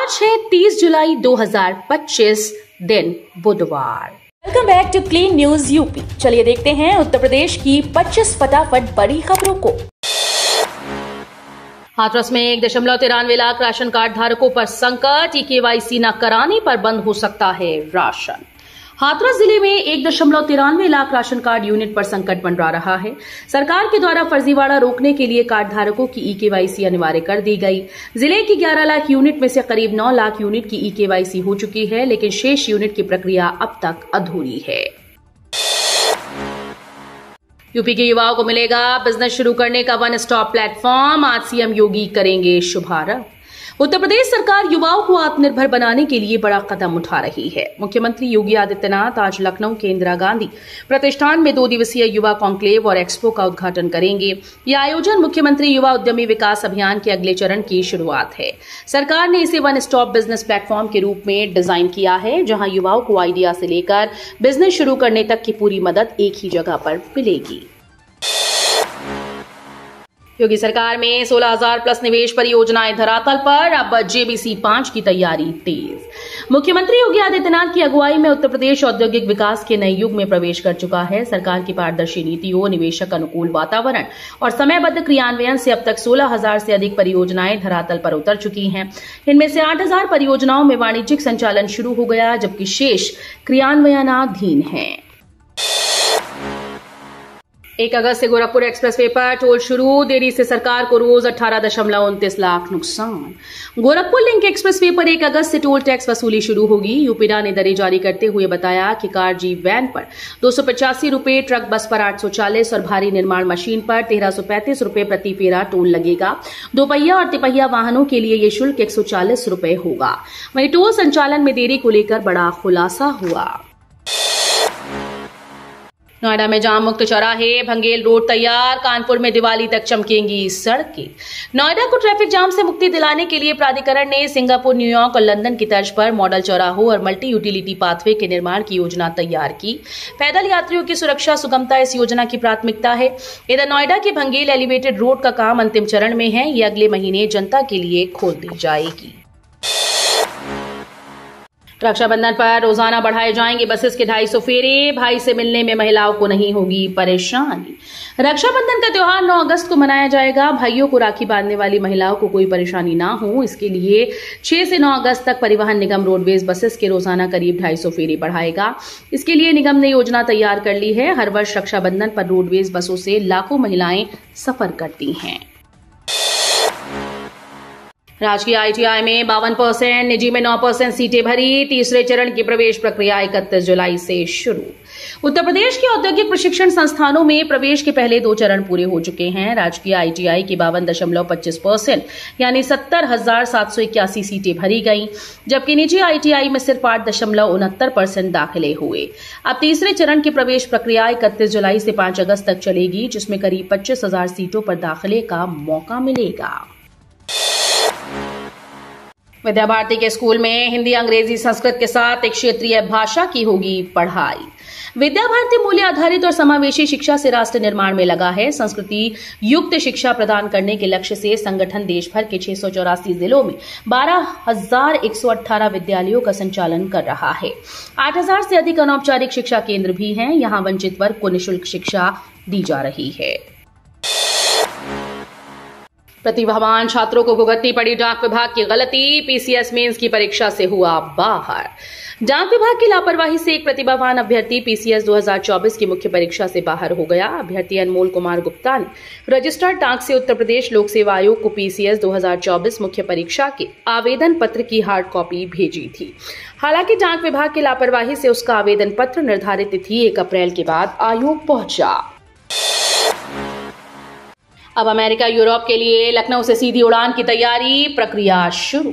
आज है 30 जुलाई 2025 दिन बुधवार। Welcome back to clean news UP. चलिए देखते हैं उत्तर प्रदेश की 25 फटाफट बड़ी खबरों को। हाथरस में 1.93 लाख राशन कार्ड धारकों पर संकट, ई-केवाईसी न कराने पर बंद हो सकता है राशन। हाथरस जिले में 1.93 लाख राशन कार्ड यूनिट पर संकट मंडरा रहा है। सरकार के द्वारा फर्जीवाड़ा रोकने के लिए कार्ड धारकों की ई-केवाईसी अनिवार्य कर दी गई। जिले की 11 लाख यूनिट में से करीब 9 लाख यूनिट की ई-केवाईसी हो चुकी है, लेकिन शेष यूनिट की प्रक्रिया अब तक अधूरी है। यूपी के युवाओं को मिलेगा बिजनेस शुरू करने का वन स्टॉप प्लेटफॉर्म, आज सीएम योगी करेंगे शुभारंभ। उत्तर प्रदेश सरकार युवाओं को आत्मनिर्भर बनाने के लिए बड़ा कदम उठा रही है। मुख्यमंत्री योगी आदित्यनाथ आज लखनऊ के इंदिरा गांधी प्रतिष्ठान में 2 दिवसीय युवा कॉन्क्लेव और एक्सपो का उद्घाटन करेंगे। यह आयोजन मुख्यमंत्री युवा उद्यमी विकास अभियान के अगले चरण की शुरुआत है। सरकार ने इसे वन स्टॉप बिजनेस प्लेटफॉर्म के रूप में डिजाइन किया है, जहां युवाओं को आइडिया से लेकर बिजनेस शुरू करने तक की पूरी मदद एक ही जगह पर मिलेगी। योगी सरकार में 16,000 प्लस निवेश परियोजनाएं धरातल पर, अब जेबीसी 5 की तैयारी तेज। मुख्यमंत्री योगी आदित्यनाथ की अगुवाई में उत्तर प्रदेश औद्योगिक विकास के नए युग में प्रवेश कर चुका है। सरकार की पारदर्शी नीतियों, निवेशक अनुकूल वातावरण और समयबद्ध क्रियान्वयन से अब तक 16,000 से अधिक परियोजनाएं धरातल पर उतर चुकी हैं। इनमें से 8,000 परियोजनाओं में वाणिज्यिक संचालन शुरू हो गया, जबकि शेष क्रियान्वयनाधीन है। 1 अगस्त से गोरखपुर एक्सप्रेसवे पर टोल शुरू, देरी से सरकार को रोज 18.29 लाख नुकसान। गोरखपुर लिंक एक्सप्रेसवे पर 1 अगस्त से टोल टैक्स वसूली शुरू होगी। यूपीडा ने दरें जारी करते हुए बताया कि कार जीप वैन पर 285 रुपए, ट्रक बस पर 840 और भारी निर्माण मशीन पर 1335 रुपए प्रति फेरा टोल लगेगा। दोपहिया और तिपहिया वाहनों के लिए यह शुल्क 140 रुपए होगा। वहीं टोल संचालन में देरी को लेकर बड़ा खुलासा हुआ। नोएडा में जाम मुक्त चौराहे, भंगेल रोड तैयार, कानपुर में दिवाली तक चमकेंगी सड़कें। नोएडा को ट्रैफिक जाम से मुक्ति दिलाने के लिए प्राधिकरण ने सिंगापुर, न्यूयॉर्क और लंदन की तर्ज पर मॉडल चौराहों और मल्टी यूटिलिटी पाथवे के निर्माण की योजना तैयार की। पैदल यात्रियों की सुरक्षा सुगमता इस योजना की प्राथमिकता है। इधर नोएडा की भंगेल एलिवेटेड रोड का काम अंतिम चरण में है। ये अगले महीने जनता के लिए खोल दी जाएगी। रक्षाबंधन पर रोजाना बढ़ाए जाएंगे बसेस के 250 फेरे, भाई से मिलने में महिलाओं को नहीं होगी परेशानी। रक्षाबंधन का त्योहार 9 अगस्त को मनाया जाएगा। भाइयों को राखी बांधने वाली महिलाओं को कोई परेशानी ना हो, इसके लिए 6 से 9 अगस्त तक परिवहन निगम रोडवेज बसेस के रोजाना करीब 250 फेरे बढ़ाएगा। इसके लिए निगम ने योजना तैयार कर ली है। हर वर्ष रक्षाबंधन पर रोडवेज बसों से लाखों महिलाएं सफर करती हैं। राजकीय आईटीआई में 52%, निजी में 9% सीटें भरी। तीसरे चरण की प्रवेश प्रक्रिया 31 जुलाई से शुरू। उत्तर प्रदेश के औद्योगिक प्रशिक्षण संस्थानों में प्रवेश के पहले 2 चरण पूरे हो चुके हैं। राजकीय आईटीआई की 52.25% यानी 70,781 सीटें भरी गईं, जबकि निजी आईटीआई में सिर्फ 8.69% दाखिले हुए। अब तीसरे चरण की प्रवेश प्रक्रिया 31 जुलाई से 5 अगस्त तक चलेगी, जिसमें करीब 25,000 सीटों पर दाखिले का मौका मिलेगा। विद्या भारती के स्कूल में हिंदी, अंग्रेजी, संस्कृत के साथ एक क्षेत्रीय भाषा की होगी पढ़ाई। विद्या भारती मूल्य आधारित और समावेशी शिक्षा से राष्ट्र निर्माण में लगा है। संस्कृति युक्त शिक्षा प्रदान करने के लक्ष्य से संगठन देश भर के 684 जिलों में 12,118 विद्यालयों का संचालन कर रहा है। 8,000 से अधिक अनौपचारिक शिक्षा केंद्र भी हैं। यहां वंचित वर्ग को निःशुल्क शिक्षा दी जा रही है। प्रतिभावान छात्रों को भुगतनी पड़ी डाक विभाग की गलती, पीसीएस मेंस की परीक्षा से हुआ बाहर। डाक विभाग की लापरवाही से एक प्रतिभावान अभ्यर्थी पीसीएस 2024 की मुख्य परीक्षा से बाहर हो गया। अभ्यर्थी अनमोल कुमार गुप्ता ने रजिस्टर्ड डाक से उत्तर प्रदेश लोक सेवा आयोग को पीसीएस 2024 मुख्य परीक्षा के आवेदन पत्र की हार्ड कॉपी भेजी थी। हालांकि डाक विभाग की लापरवाही से उसका आवेदन पत्र निर्धारित तिथि 1 अप्रैल के बाद आयोग पहुंचा। अब अमेरिका, यूरोप के लिए लखनऊ से सीधी उड़ान की तैयारी, प्रक्रिया शुरू।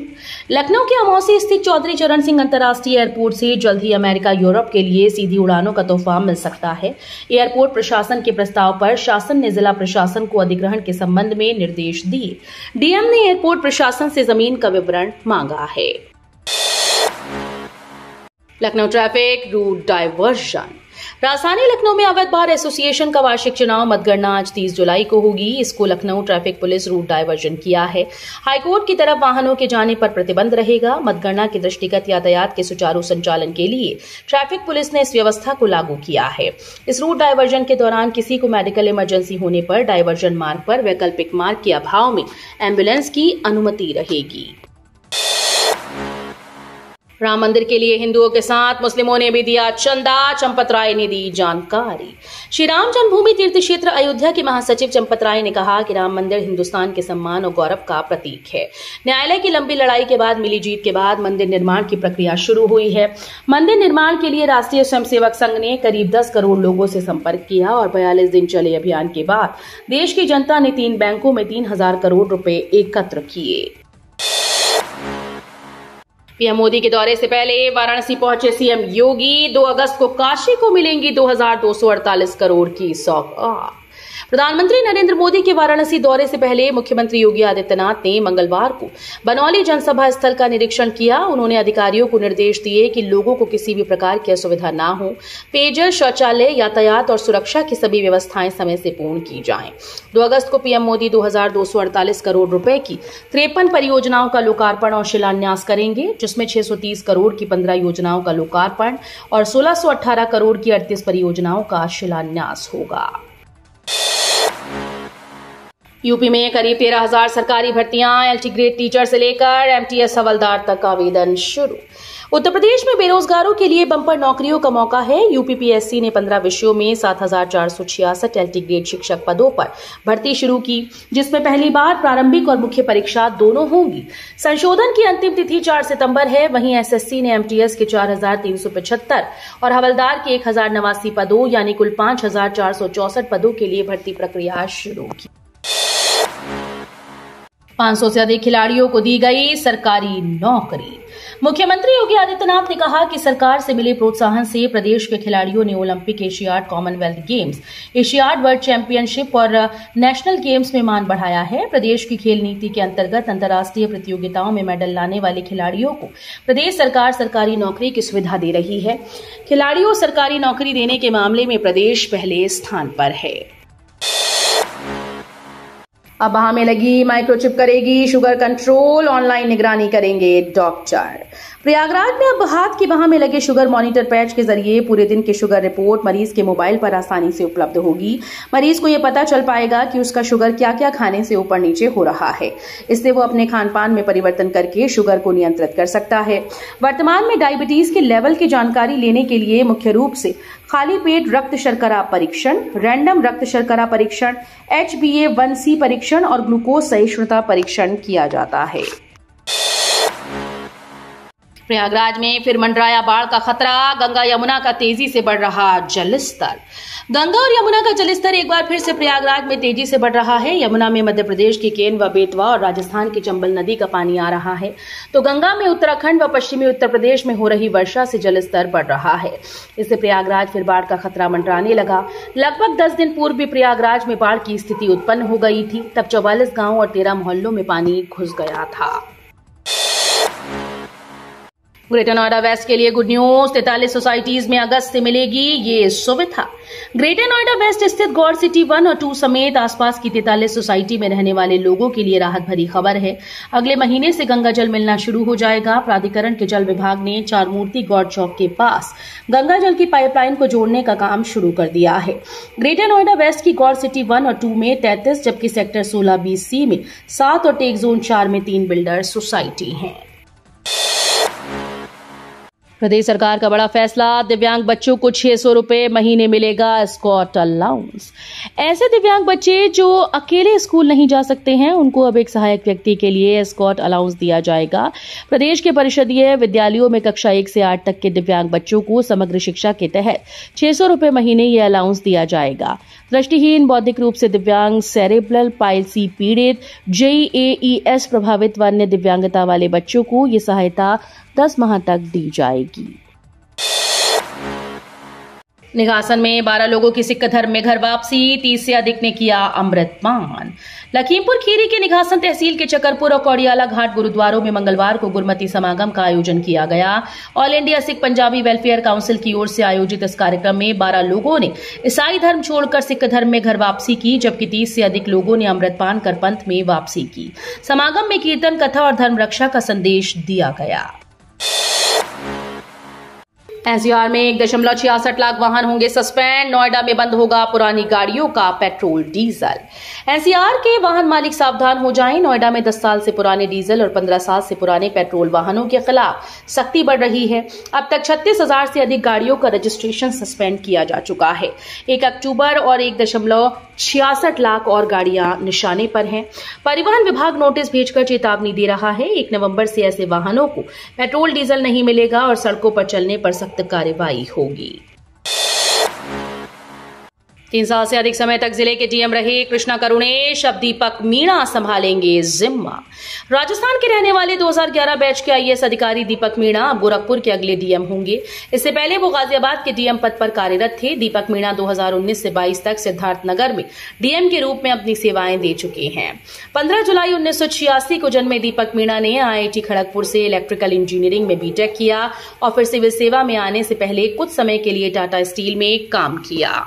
लखनऊ के अमौसी स्थित चौधरी चरण सिंह अंतर्राष्ट्रीय एयरपोर्ट से जल्द ही अमेरिका, यूरोप के लिए सीधी उड़ानों का तोहफा मिल सकता है। एयरपोर्ट प्रशासन के प्रस्ताव पर शासन ने जिला प्रशासन को अधिग्रहण के संबंध में निर्देश दिए। डीएम ने एयरपोर्ट प्रशासन से जमीन का विवरण मांगा है। Lucknow traffic route diversion. राजधानी लखनऊ में अवैध बार एसोसिएशन का वार्षिक चुनाव मतगणना आज 30 जुलाई को होगी। इसको Lucknow traffic police route diversion किया है। हाईकोर्ट की तरफ वाहनों के जाने पर प्रतिबंध रहेगा। मतगणना के दृष्टिगत यातायात के सुचारू संचालन के लिए ट्रैफिक पुलिस ने इस व्यवस्था को लागू किया है। इस रूट डायवर्जन के दौरान किसी को मेडिकल इमरजेंसी होने पर डायवर्जन मार्ग पर वैकल्पिक मार्ग के अभाव में एम्बुलेंस की अनुमति रहेगी। राम मंदिर के लिए हिंदुओं के साथ मुस्लिमों ने भी दिया चंदा, चंपत राय ने दी जानकारी। श्री राम जन्मभूमि तीर्थ क्षेत्र अयोध्या के महासचिव चंपत राय ने कहा कि राम मंदिर हिंदुस्तान के सम्मान और गौरव का प्रतीक है। न्यायालय की लंबी लड़ाई के बाद मिली जीत के बाद मंदिर निर्माण की प्रक्रिया शुरू हुई है। मंदिर निर्माण के लिए राष्ट्रीय स्वयंसेवक संघ ने करीब 10 करोड़ लोगों से संपर्क किया और 42 दिन चले अभियान के बाद देश की जनता ने 3 बैंकों में 3,000 करोड़ रुपए एकत्र किए। पीएम मोदी के दौरे से पहले वाराणसी पहुंचे सीएम योगी। 2 अगस्त को काशी को मिलेंगी 2,248 करोड़ की सौगात। प्रधानमंत्री नरेंद्र मोदी के वाराणसी दौरे से पहले मुख्यमंत्री योगी आदित्यनाथ ने मंगलवार को बनौली जनसभा स्थल का निरीक्षण किया। उन्होंने अधिकारियों को निर्देश दिए कि लोगों को किसी भी प्रकार की असुविधा न हो। पेयजल, शौचालय, यातायात और सुरक्षा की सभी व्यवस्थाएं समय से पूर्ण की जाएं। 2 अगस्त को पीएम मोदी 2,248 करोड़ रुपए की 53 परियोजनाओं का लोकार्पण और शिलान्यास करेंगे, जिसमें 630 करोड़ की 15 योजनाओं का लोकार्पण और 1,618 करोड़ की 38 परियोजनाओं का शिलान्यास होगा। यूपी में करीब 13,000 सरकारी भर्तियां, एलटी ग्रेड टीचर से लेकर एमटीएस हवलदार तक आवेदन शुरू। उत्तर प्रदेश में बेरोजगारों के लिए बंपर नौकरियों का मौका है। यूपीपीएससी ने 15 विषयों में 7,466 एलटी ग्रेड शिक्षक पदों पर भर्ती शुरू की, जिसमें पहली बार प्रारंभिक और मुख्य परीक्षा दोनों होंगी। संशोधन की अंतिम तिथि 4 सितंबर है। वहीं एसएससी ने एमटीएस के 4,375 और हवलदार के 1,089 पदों यानी कुल 5,464 पदों के लिए भर्ती प्रक्रिया शुरू की। 500 से अधिक खिलाड़ियों को दी गई सरकारी नौकरी। मुख्यमंत्री योगी आदित्यनाथ ने कहा कि सरकार से मिले प्रोत्साहन से प्रदेश के खिलाड़ियों ने Olympic, Asiad, Commonwealth games, Asiad, world championship और नेशनल गेम्स में मान बढ़ाया है। प्रदेश की खेल नीति के अंतर्गत अंतर्राष्ट्रीय प्रतियोगिताओं में मेडल लाने वाले खिलाड़ियों को प्रदेश सरकार सरकारी नौकरी की सुविधा दे रही है। खिलाड़ियों को सरकारी नौकरी देने के मामले में प्रदेश पहले स्थान पर है। अब बाह में लगी माइक्रोचिप करेगी शुगर कंट्रोल, ऑनलाइन निगरानी करेंगे डॉक्टर। प्रयागराज में अब हाथ की बाह में लगे शुगर मॉनिटर पैच के जरिए पूरे दिन की शुगर रिपोर्ट मरीज के मोबाइल पर आसानी से उपलब्ध होगी। मरीज को यह पता चल पाएगा कि उसका शुगर क्या क्या खाने से ऊपर नीचे हो रहा है। इससे वो अपने खान पान में परिवर्तन करके शुगर को नियंत्रित कर सकता है। वर्तमान में डायबिटीज के लेवल की जानकारी लेने के लिए मुख्य रूप से खाली पेट रक्त शर्करा परीक्षण, रैंडम रक्त शर्करा परीक्षण, HbA1c परीक्षण और ग्लूकोज सहिष्णुता परीक्षण किया जाता है। प्रयागराज में फिर मंडराया बाढ़ का खतरा। गंगा यमुना का तेजी से बढ़ रहा जलस्तर। गंगा और यमुना का जलस्तर एक बार फिर से प्रयागराज में तेजी से बढ़ रहा है। यमुना में मध्य प्रदेश की केन व बेतवा और राजस्थान की चंबल नदी का पानी आ रहा है, तो गंगा में उत्तराखंड व पश्चिमी उत्तर प्रदेश में हो रही वर्षा से जलस्तर बढ़ रहा है। इससे प्रयागराज फिर बाढ़ का खतरा मंडराने लगा। लगभग 10 दिन पूर्व भी प्रयागराज में बाढ़ की स्थिति उत्पन्न हो गई थी। तब 44 गांव और 13 मोहल्लों में पानी घुस गया था। ग्रेटर नोएडा वेस्ट के लिए गुड न्यूज। 43 सोसाइटीज में अगस्त से मिलेगी ये सुविधा। ग्रेटर नोएडा वेस्ट स्थित गौड़ सिटी 1 और 2 समेत आसपास की 43 सोसाइटी में रहने वाले लोगों के लिए राहत भरी खबर है। अगले महीने से गंगा जल मिलना शुरू हो जाएगा। प्राधिकरण के जल विभाग ने 4 मूर्ति गौड़ चौक के पास गंगा जल की पाइपलाइन को जोड़ने का काम शुरू कर दिया है। ग्रेटर नोएडा वेस्ट की गौड़ सिटी 1 और 2 में 33, जबकि सेक्टर 16-20C में 7 और टेक जोन 4 में 3 बिल्डर सोसाइटी हैं। प्रदेश सरकार का बड़ा फैसला। दिव्यांग बच्चों को 600 रुपए महीने मिलेगा एस्कॉर्ट अलाउंस। ऐसे दिव्यांग बच्चे जो अकेले स्कूल नहीं जा सकते हैं, उनको अब एक सहायक व्यक्ति के लिए एस्कॉर्ट अलाउंस दिया जाएगा। प्रदेश के परिषदीय विद्यालयों में कक्षा 1 से 8 तक के दिव्यांग बच्चों को समग्र शिक्षा के तहत 600 रुपए महीने ये अलाउंस दिया जाएगा। दृष्टिहीन, बौद्धिक रूप से दिव्यांग, सेरेब्रल पाल्सी पीड़ित, JAES प्रभावित व अन्य दिव्यांगता वाले बच्चों को ये सहायता 10 माह तक दी जाएगी। निघासन में 12 लोगों की सिख धर्म में घर वापसी, 30 से अधिक ने किया अमृतपान। लखीमपुर खीरी के निघासन तहसील के चकरपुर और कौड़ियाला घाट गुरुद्वारों में मंगलवार को गुरमती समागम का आयोजन किया गया। All India Sikh Punjabi welfare council की ओर से आयोजित इस कार्यक्रम में 12 लोगों ने ईसाई धर्म छोड़कर सिख धर्म में घर वापसी की, जबकि 30 से अधिक लोगों ने अमृतपान कर पंथ में वापसी की। समागम में कीर्तन, कथा और धर्म रक्षा का संदेश दिया गया। एनसीआर में 1.66 लाख वाहन होंगे सस्पेंड। नोएडा में बंद होगा पुरानी गाड़ियों का पेट्रोल डीजल। एनसीआर के वाहन मालिक सावधान हो जाएं। नोएडा में 10 साल से पुराने डीजल और 15 साल से पुराने पेट्रोल वाहनों के खिलाफ सख्ती बढ़ रही है। अब तक 36,000 से अधिक गाड़ियों का रजिस्ट्रेशन सस्पेंड किया जा चुका है। 1 अक्टूबर और 1.66 लाख और गाड़ियां निशाने पर हैं। परिवहन विभाग नोटिस भेजकर चेतावनी दे रहा है। 1 नवंबर से ऐसे वाहनों को पेट्रोल डीजल नहीं मिलेगा और सड़कों पर चलने पर सख्त कार्रवाई होगी। 3 साल से अधिक समय तक जिले के डीएम रहे कृष्णा करुणेश, अब दीपक मीणा संभालेंगे जिम्मा। राजस्थान के रहने वाले 2011 बैच के आईएएस अधिकारी दीपक मीणा अब गोरखपुर के अगले डीएम होंगे। इससे पहले वो गाजियाबाद के डीएम पद पर कार्यरत थे। दीपक मीणा 2019 से 22 तक सिद्धार्थनगर में डीएम के रूप में अपनी सेवाएं दे चुके हैं। 15 जुलाई 1986 को जन्मे दीपक मीणा ने आईआईटी खड़गपुर से इलेक्ट्रिकल इंजीनियरिंग में बीटेक किया और फिर सिविल सेवा में आने से पहले कुछ समय के लिए टाटा स्टील में काम किया।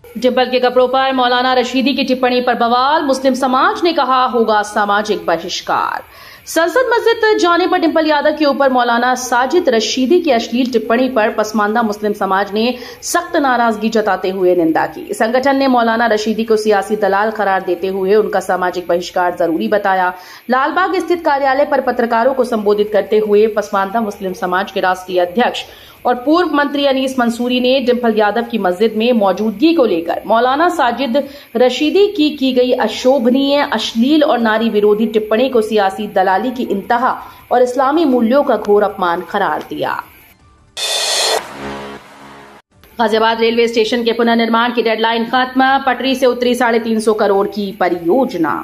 डिंपल के कपड़ों पर मौलाना रशीदी की टिप्पणी पर बवाल, मुस्लिम समाज ने कहा होगा सामाजिक बहिष्कार। संसद मस्जिद जाने पर डिंपल यादव के ऊपर मौलाना साजिद रशीदी की अश्लील टिप्पणी पर पसमानदा मुस्लिम समाज ने सख्त नाराजगी जताते हुए निंदा की। संगठन ने मौलाना रशीदी को सियासी दलाल करार देते हुए उनका सामाजिक बहिष्कार जरूरी बताया। लालबाग स्थित कार्यालय पर पत्रकारों को संबोधित करते हुए पसमानदा मुस्लिम समाज के राष्ट्रीय अध्यक्ष और पूर्व मंत्री अनीस मंसूरी ने डिंपल यादव की मस्जिद में मौजूदगी को लेकर मौलाना साजिद रशीदी की गई अशोभनीय, अश्लील और नारी विरोधी टिप्पणी को सियासी दलाली की इंतहा और इस्लामी मूल्यों का घोर अपमान करार दिया। गाजियाबाद रेलवे स्टेशन के पुनर्निर्माण की डेडलाइन खत्म, पटरी से उतरी 350 करोड़ की परियोजना।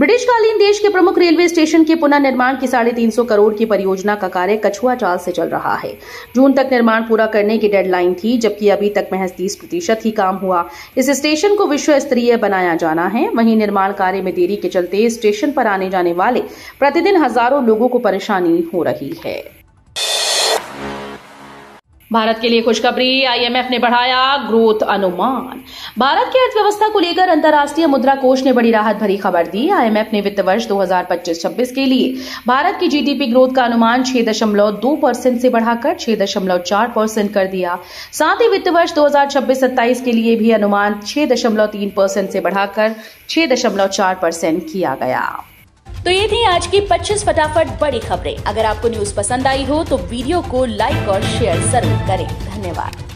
ब्रिटिशकालीन देश के प्रमुख रेलवे स्टेशन के पुनर्निर्माण की 350 करोड़ की परियोजना का कार्य कछुआ चाल से चल रहा है। जून तक निर्माण पूरा करने की डेडलाइन थी, जबकि अभी तक महज 30% ही काम हुआ। इस स्टेशन को विश्व स्तरीय बनाया जाना है। वहीं निर्माण कार्य में देरी के चलते स्टेशन पर आने जाने वाले प्रतिदिन हजारों लोगों को परेशानी हो रही है। भारत के लिए खुशखबरी, आईएमएफ ने बढ़ाया ग्रोथ अनुमान। भारत की अर्थव्यवस्था को लेकर अंतर्राष्ट्रीय मुद्रा कोष ने बड़ी राहत भरी खबर दी। आईएमएफ ने वित्त वर्ष 2025-26 के लिए भारत की जीडीपी ग्रोथ का अनुमान 6.2% से बढ़ाकर 6.4% कर दिया। साथ ही वित्त वर्ष 2026-27 के लिए भी अनुमान 6.3% से बढ़ाकर 6.4% किया गया। तो ये थी आज की 25 फटाफट बड़ी खबरें। अगर आपको न्यूज पसंद आई हो तो वीडियो को लाइक और शेयर जरूर करें। धन्यवाद।